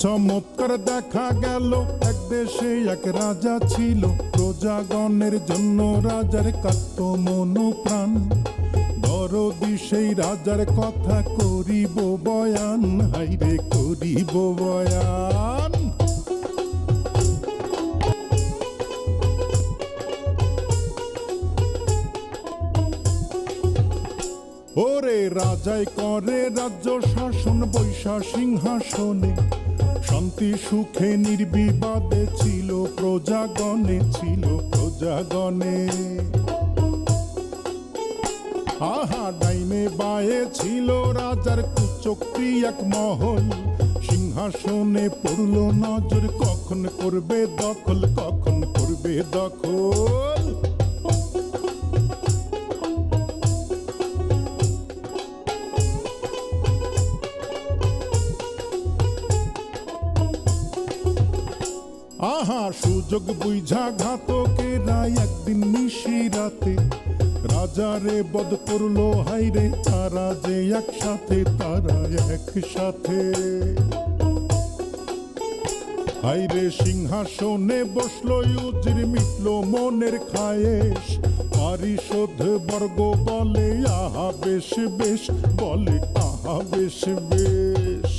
চমৎকার দেখা গেল, এক দেশে এক রাজা ছিল, প্রজাগণের জন্য রাজার কাঁদত মন প্রাণ। দরদি সেই রাজার কথা করিব বয়ান, হাইরে করিব বয়ান। ওরে রাজাই করে রাজ্য শাসন বৈশা সিংহাসনে, শান্তি সুখে নির্বিবাদে ছিল প্রজাগণে, ছিল প্রজাগণে। আহা ডাইনে বায়ে ছিল রাজার কুচক্রি এক মহল, সিংহাসনে পড়ল নজর, কখন করবে দখল, কখন করবে দখল। আহা সুযোগ বুঝা ঘাতকেরা একদিন নিশিরাতে রাজারে বধ করলো, হাইরে তারা যে একসাথে, তারা একসাথে। হাইরে সিংহাসনে বসলো উজির, মিটলো মনের খায়েশ, পারিষদ বর্গ বলে আহা বেশ বেশ, বলে আহা বেশ বেশ।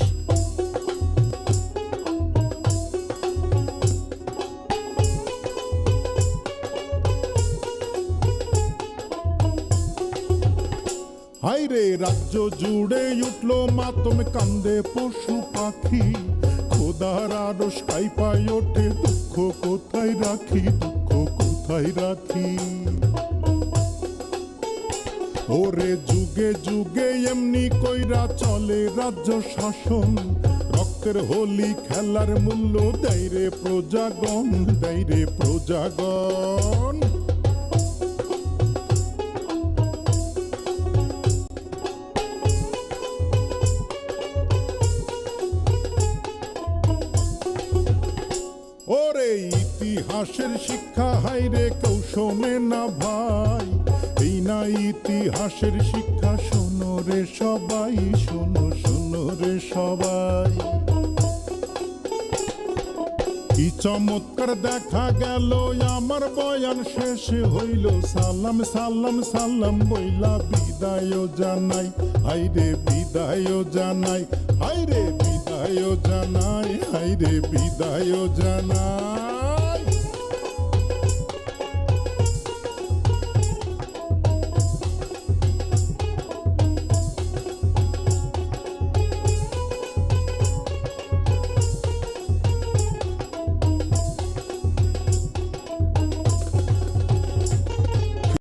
হাইরে রাজ্য জুড়ে উঠলো মাতম, কান্দে পশু পাখি, খোদার আরশ কাঁপায় ওঠে, দুঃখ কোথায় রাখি, দুঃখ কোথায় রাখি। ওরে যুগে যুগে এমনি কইরা চলে রাজ্য শাসন, রক্তের হোলি খেলার মূল্য দেয় রে প্রজাগণ, দেয় রে প্রজাগণ। ওরে ইতিহাসের শিক্ষা হাইরে কেউ শোনে না ভাই, এই না ইতিহাসের শিক্ষা, শোনো রে সবাই, শোনো শোনো রে সবাই। কি চমৎকার দেখা গেল, আমার বয়ান শেষ হইল, সালাম সালাম সালাম বইলা বিদায় জানাই, হাইরে বিদায় জানাই, হাইরে বিদায় জানাই, হাইরে বিদায় জানাই।